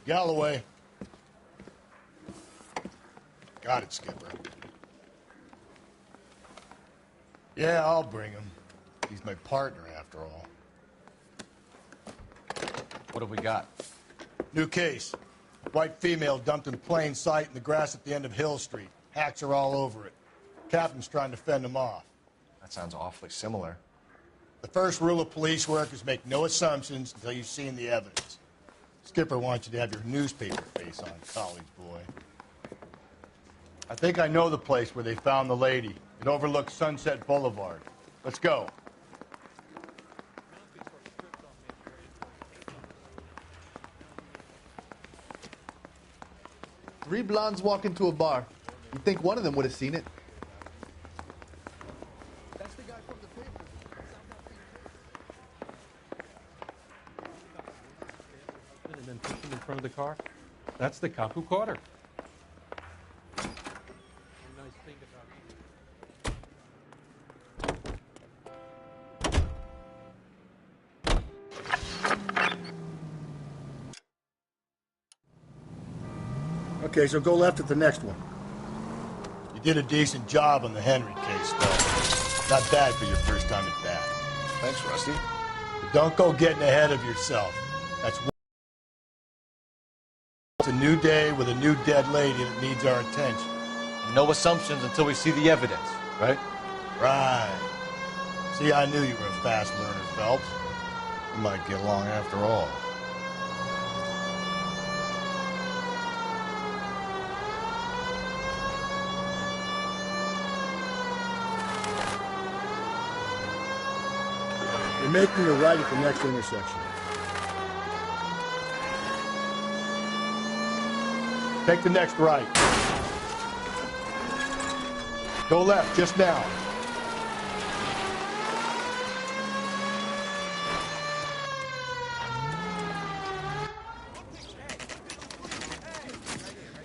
Galloway. Got it, Skipper. Yeah, I'll bring him. He's my partner, after all. What have we got? New case. White female dumped in plain sight in the grass at the end of Hill Street. Hacks are all over it. Captain's trying to fend them off. That sounds awfully similar. The first rule of police work is make no assumptions until you've seen the evidence. Skipper wants you to have your newspaper face on, college boy. I think I know the place where they found the lady. It overlooks Sunset Boulevard. Let's go. Three blondes walk into a bar. You'd think one of them would have seen it. That's the guy from the paper. And then pushing in front of the car. That's the cop who caught her. Nice thing Okay, so go left at the next one. You did a decent job on the Henry case, though. Not bad for your first time at bat. Thanks, Rusty. But don't go getting ahead of yourself. It's a new day with a new dead lady that needs our attention. No assumptions until we see the evidence, right? Right. See, I knew you were a fast learner, Phelps. We might get along after all. You're making a right at the next intersection. Take the next right. Go left, just now.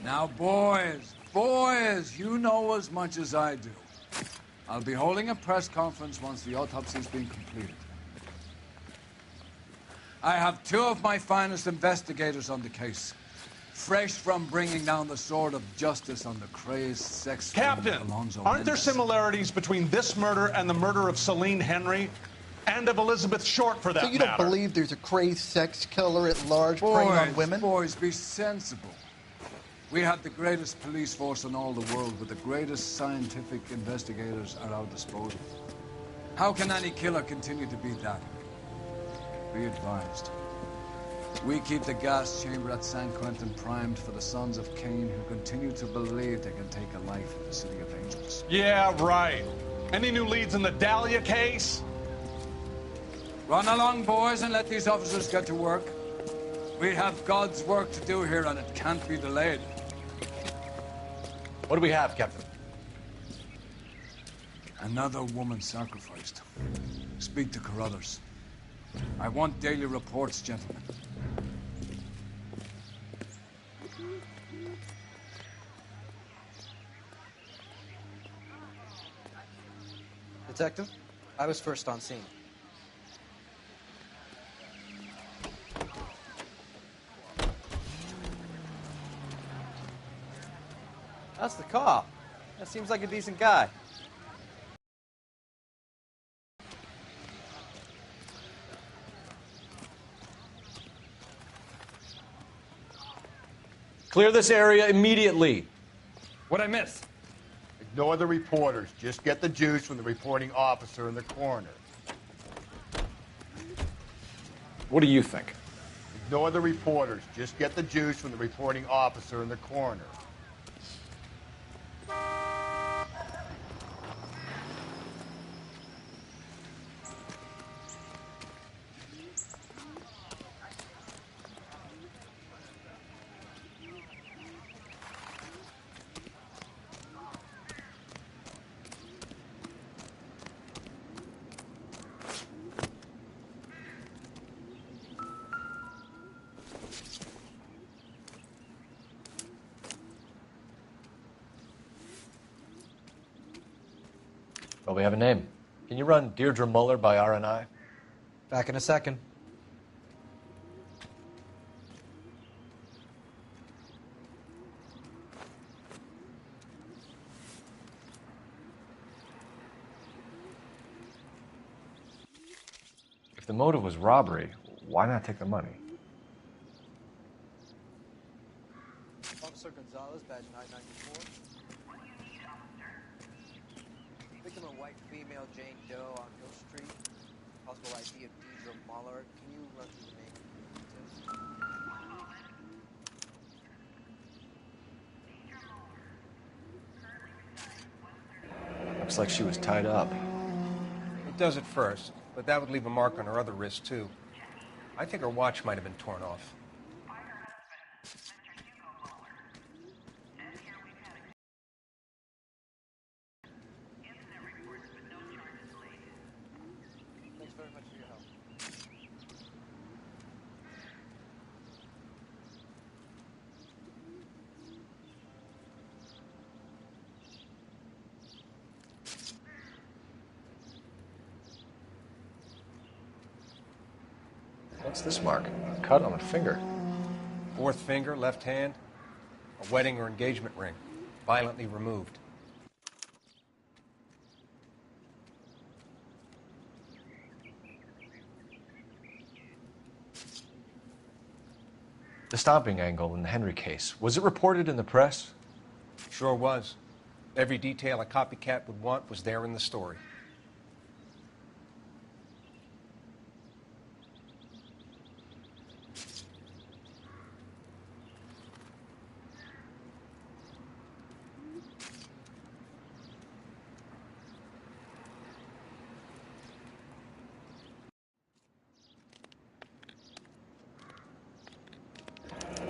Now, boys, you know as much as I do. I'll be holding a press conference once the autopsy's been completed. I have two of my finest investigators on the case, fresh from bringing down the sword of justice on the crazed sex Captain, aren't there similarities between this murder and the murder of Celine Henry and of Elizabeth Short, for that So you matter? don't believe there's a crazed sex killer at large preying on women? Boys, be sensible. We have the greatest police force in all the world with the greatest scientific investigators at our disposal. How can any killer continue to be that? Be advised. We keep the gas chamber at San Quentin primed for the sons of Cain who continue to believe they can take a life in the City of Angels. Yeah, right. Any new leads in the Dahlia case? Run along, boys, and let these officers get to work. We have God's work to do here, and it can't be delayed. What do we have, Captain? Another woman sacrificed. Speak to Carruthers. I want daily reports, gentlemen. Detective, I was first on scene. That's the cop. That seems like a decent guy. Clear this area immediately. What'd I miss? Ignore the reporters. Just get the juice from the reporting officer in the corner. What do you think? Ignore the reporters. Just get the juice from the reporting officer in the corner. Well, we have a name. Can you run Deirdre Muller by RNI? Back in a second. If the motive was robbery, why not take the money? Officer Gonzalez, badge 994. Victim a white female, Jane Doe on Hill Street. Possible ID of Deidre Muller. Can you run through the name and details? Looks like she was tied up. It does at first, but that would leave a mark on her other wrist, too. I think her watch might have been torn off. Thanks very much for your help. What's this mark? A cut on a finger. Fourth finger, left hand, a wedding or engagement ring, violently removed. The stomping angle in the Henry case, was it reported in the press? Sure was. Every detail a copycat would want was there in the story.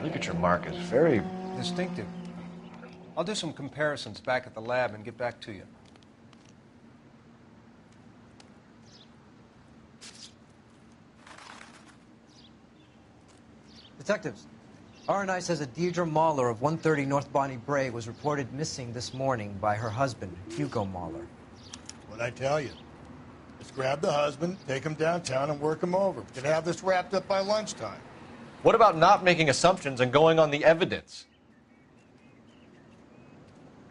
Look at your mark, it's very... Distinctive. I'll do some comparisons back at the lab and get back to you. Detectives, R&I says a Deidre Muller of 130 North Bonnie Bray was reported missing this morning by her husband, Hugo Muller. What'd I tell you? Let's grab the husband, take him downtown, and work him over. We could have this wrapped up by lunchtime. What about not making assumptions and going on the evidence?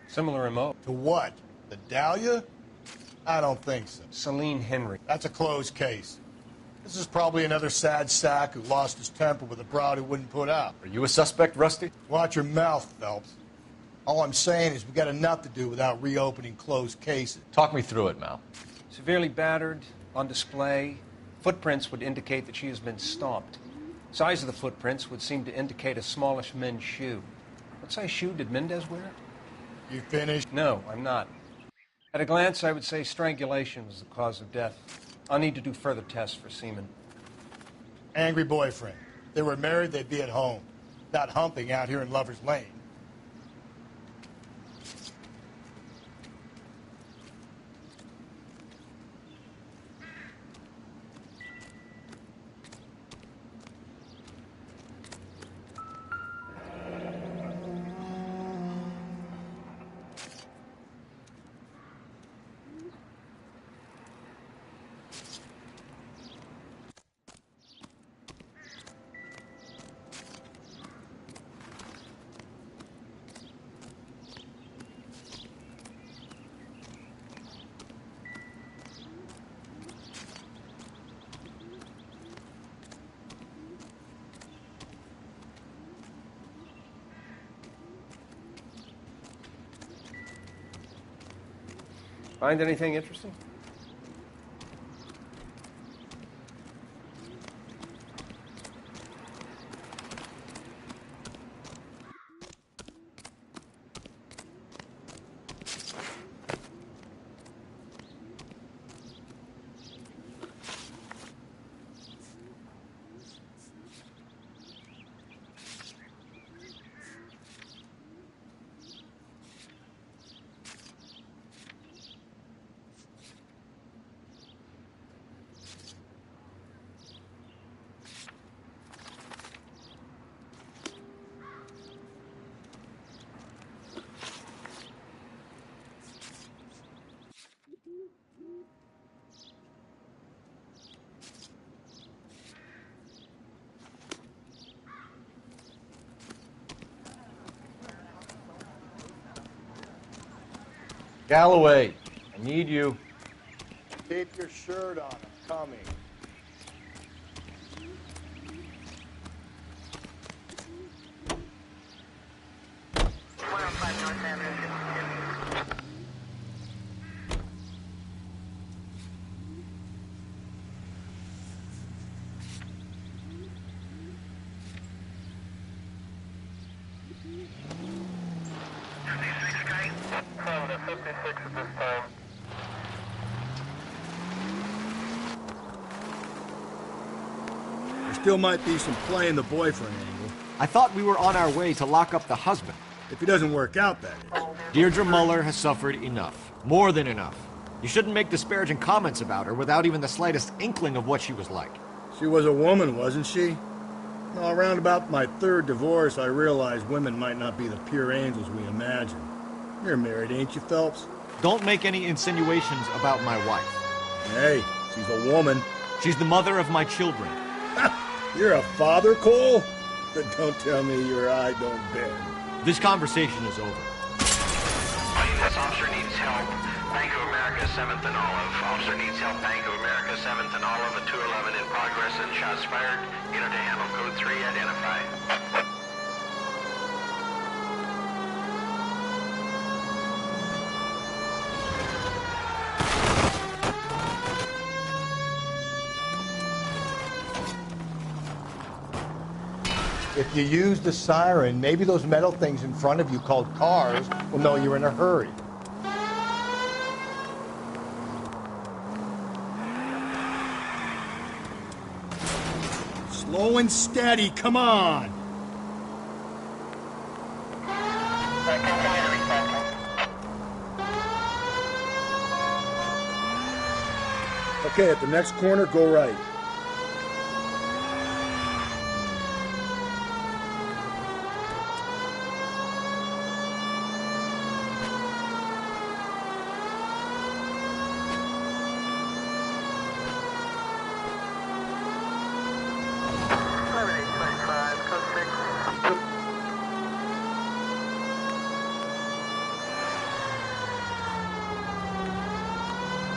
Similar MO. To what? The Dahlia? I don't think so. Celine Henry. That's a closed case. This is probably another sad sack who lost his temper with a broad who wouldn't put out. Are you a suspect, Rusty? Watch your mouth, Phelps. All I'm saying is we got enough to do without reopening closed cases. Talk me through it, Mal. Severely battered, on display. Footprints would indicate that she has been stomped. Size of the footprints would seem to indicate a smallish men's shoe. What size shoe did Mendez wear? You finished? No, I'm not. At a glance, I would say strangulation was the cause of death. I'll need to do further tests for semen. Angry boyfriend. If they were married, they'd be at home. Not humping out here in Lover's Lane. Find anything interesting? Galloway, I need you. Keep your shirt on. I'm coming. There still might be some playing the boyfriend angle. I thought we were on our way to lock up the husband. If he doesn't work out, that is. Deirdre Muller has suffered enough. More than enough. You shouldn't make disparaging comments about her without even the slightest inkling of what she was like. She was a woman, wasn't she? Well, around about my third divorce, I realized women might not be the pure angels we imagine. You're married, ain't you, Phelps? Don't make any insinuations about my wife. Hey, she's a woman. She's the mother of my children. You're a father, Cole? Then don't tell me your eye don't bend. This conversation is over. This officer needs help. Bank of America, 7th and Olive. Officer needs help. Bank of America, 7th and Olive. A 211 in progress and shots fired. Unit to handle code 3 identified. If you use the siren, maybe those metal things in front of you called cars will know you're in a hurry. Slow and steady, come on! Okay, at the next corner, go right.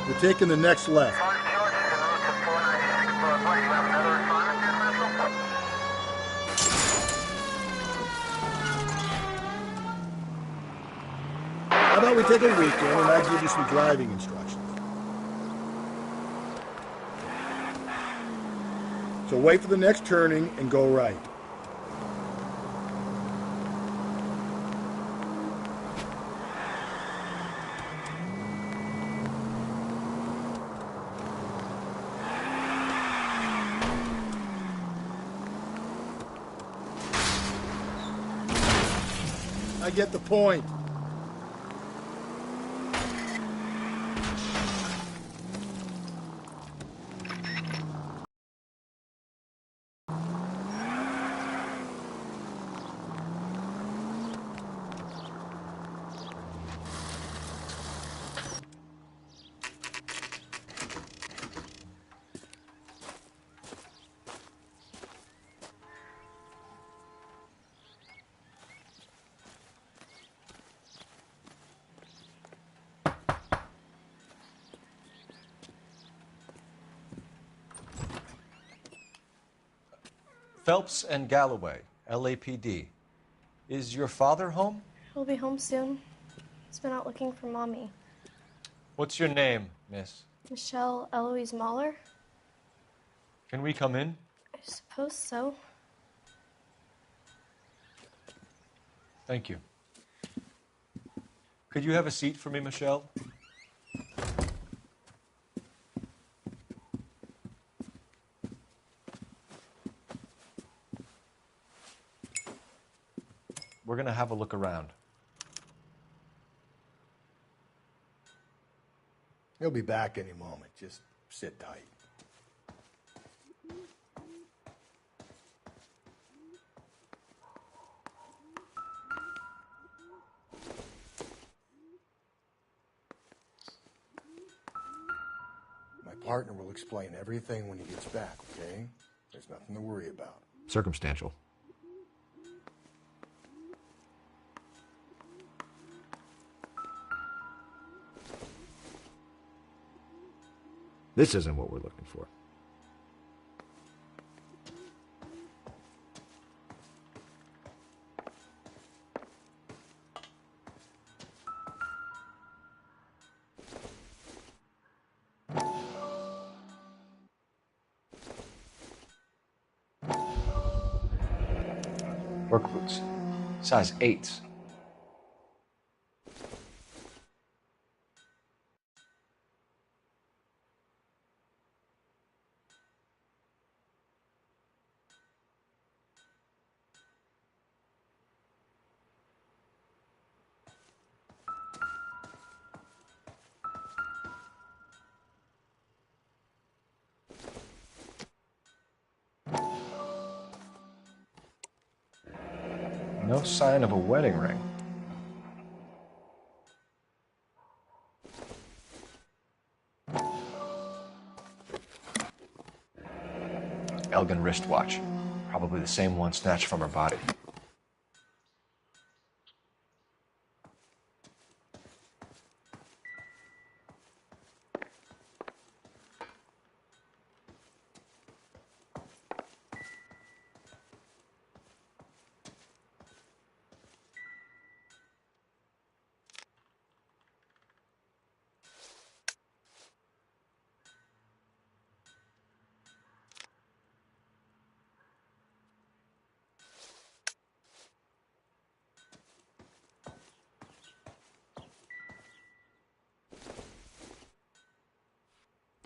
We're taking the next left. How about we take a weekend and I give you some driving instructions? So wait for the next turning and go right. I get the point. Phelps and Galloway, LAPD. Is your father home? He'll be home soon. He's been out looking for Mommy. What's your name, miss? Michelle Eloise Mahler? Can we come in? I suppose so. Thank you. Could you have a seat for me, Michelle? We're going to have a look around. He'll be back any moment. Just sit tight. My partner will explain everything when he gets back, okay? There's nothing to worry about. Circumstantial. This isn't what we're looking for. Work boots. Size 8s. No sign of a wedding ring. Elgin wristwatch. Probably the same one snatched from her body.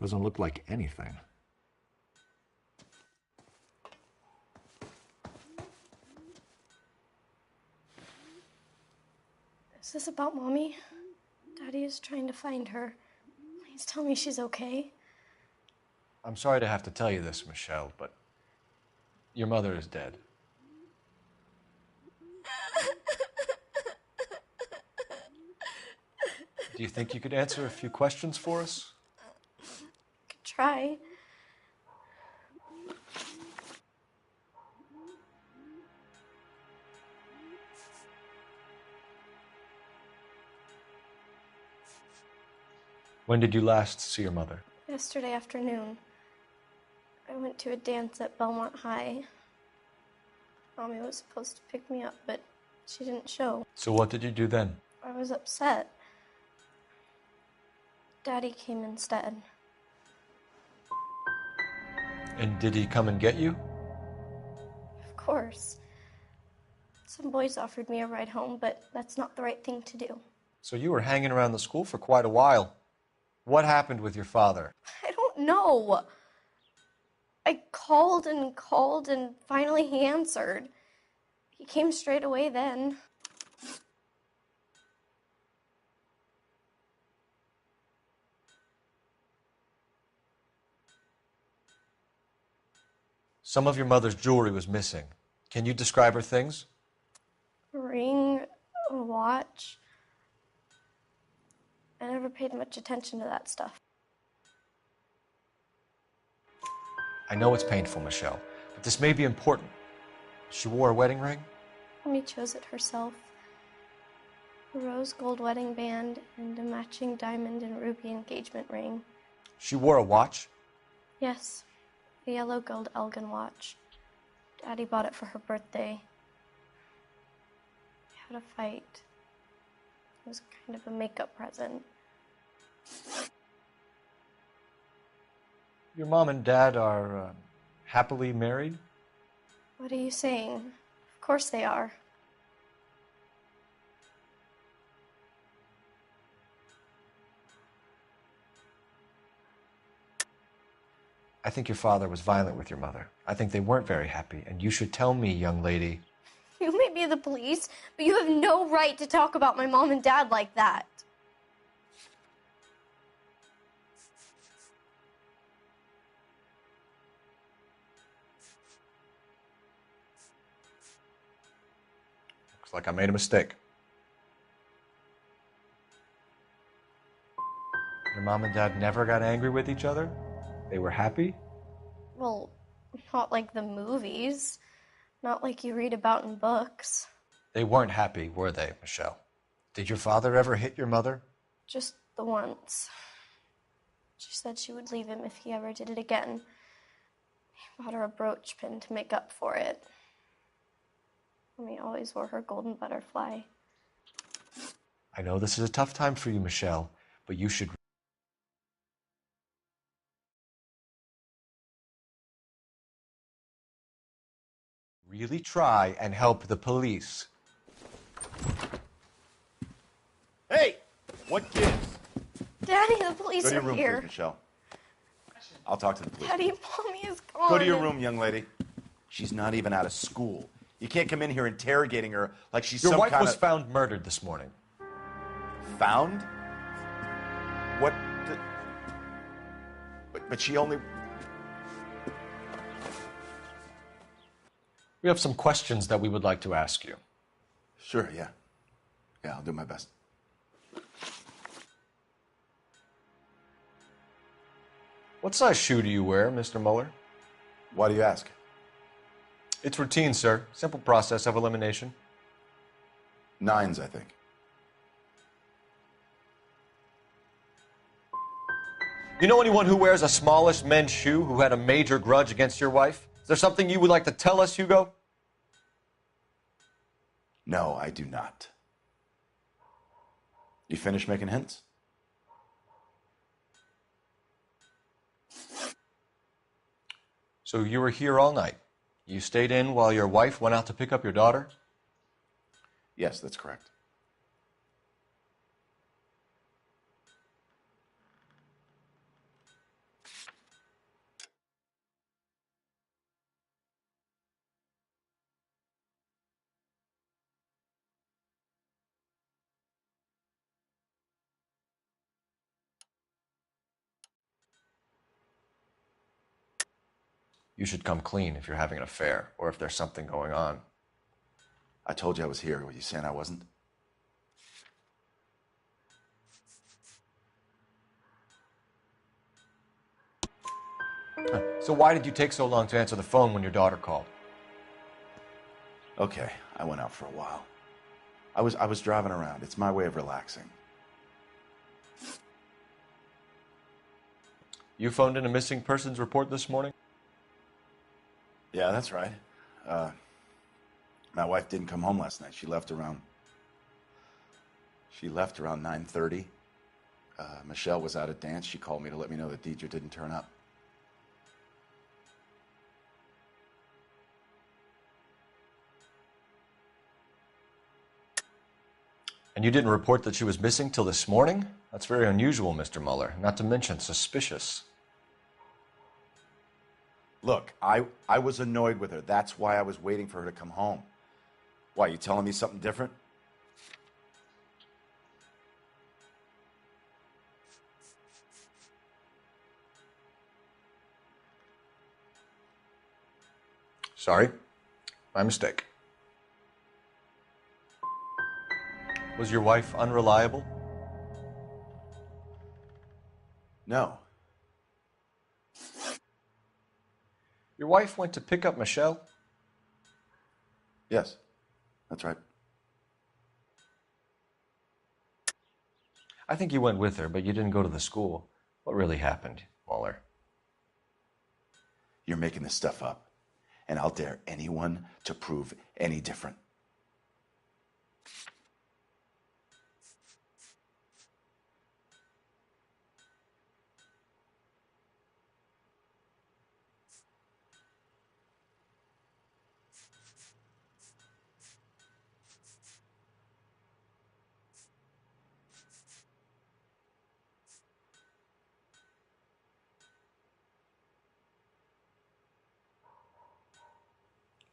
Doesn't look like anything. Is this about Mommy? Daddy is trying to find her. Please tell me she's okay. I'm sorry to have to tell you this, Michelle, but your mother is dead. Do you think you could answer a few questions for us? Could try. When did you last see your mother? Yesterday afternoon, I went to a dance at Belmont High. Mommy was supposed to pick me up, but she didn't show. So what did you do then? I was upset. Daddy came instead. And did he come and get you? Of course. Some boys offered me a ride home, but that's not the right thing to do. So you were hanging around the school for quite a while. What happened with your father? I don't know. I called and finally he answered. He came straight away then. Some of your mother's jewelry was missing. Can you describe her things? A ring, a watch. I never paid much attention to that stuff. I know it's painful, Michelle, but this may be important. She wore a wedding ring? Mommy chose it herself. A rose gold wedding band and a matching diamond and ruby engagement ring. She wore a watch? Yes, a yellow gold Elgin watch. Daddy bought it for her birthday. We had a fight. It was kind of a makeup present. Your mom and dad are happily married? What are you saying? Of course they are. I think your father was violent with your mother. I think they weren't very happy, and you should tell me, young lady. You may be the police, but you have no right to talk about my mom and dad like that. Looks like I made a mistake. Your mom and dad never got angry with each other? They were happy? Well, not like the movies. Not like you read about in books. They weren't happy, were they, Michelle? Did your father ever hit your mother? Just the once. She said she would leave him if he ever did it again. He bought her a brooch pin to make up for it. Mommy always wore her golden butterfly. I know this is a tough time for you, Michelle, but you should really try and help the police. Hey! What gives? Daddy, the police Go to your are room, here. please, Michelle. I'll talk to the police. Daddy, Mommy is gone. Go to your room, young lady. She's not even out of school. You can't come in here interrogating her like she's Your some wife kind was of... found murdered this morning. Found? What the... But she only... We have some questions that we would like to ask you. Sure, yeah. Yeah, I'll do my best. What size shoe do you wear, Mr. Mueller? Why do you ask? It's routine, sir. Simple process of elimination. 9s, I think. You know anyone who wears a smallish men's shoe who had a major grudge against your wife? Is there something you would like to tell us, Hugo? No, I do not. You finished making hints? So you were here all night. You stayed in while your wife went out to pick up your daughter? Yes, that's correct. You should come clean if you're having an affair or if there's something going on. I told you I was here. Were you saying I wasn't? So why did you take so long to answer the phone when your daughter called? Okay, I went out for a while. I was driving around. It's my way of relaxing. You phoned in a missing persons report this morning? Yeah, that's right. My wife didn't come home last night. She left around 9:30. Michelle was out at dance. She called me to let me know that Deidre didn't turn up. And you didn't report that she was missing till this morning? That's very unusual, Mr. Mueller, not to mention suspicious. Look, I was annoyed with her. That's why I was waiting for her to come home. Why, you telling me something different? Sorry, my mistake. Was your wife unreliable? No. Your wife went to pick up Michelle? Yes, that's right. I think you went with her, but you didn't go to the school. What really happened, Mueller? You're making this stuff up, and I'll dare anyone to prove any different.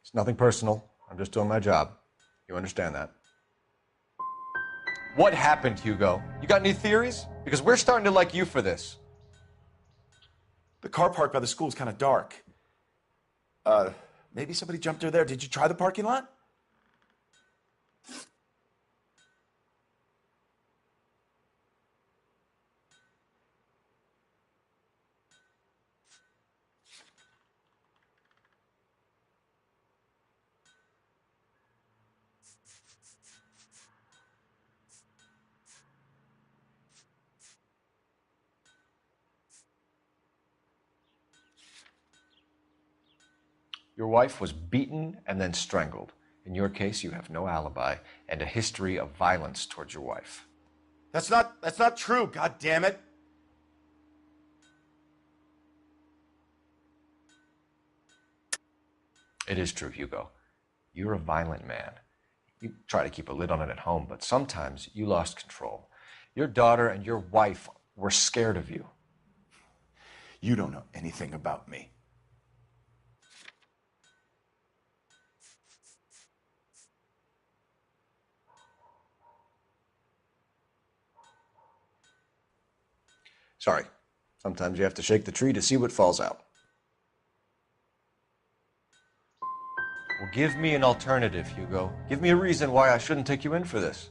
It's nothing personal. I'm just doing my job. You understand that? What happened, Hugo? You got any theories? Because we're starting to like you for this. The car parked by the school is kind of dark. Maybe somebody jumped her there. Did you try the parking lot? Your wife was beaten and then strangled. In your case, you have no alibi and a history of violence towards your wife. That's not true, God damn it. It is true, Hugo. You're a violent man. You try to keep a lid on it at home, but sometimes you lost control. Your daughter and your wife were scared of you. You don't know anything about me. Sorry. Sometimes you have to shake the tree to see what falls out. Well, give me an alternative, Hugo. Give me a reason why I shouldn't take you in for this.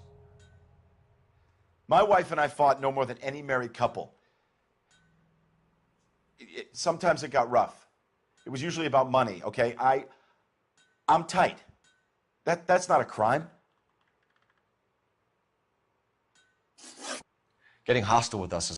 My wife and I fought no more than any married couple. Sometimes it got rough. It was usually about money, okay? I'm tight. That's not a crime. Getting hostile with us is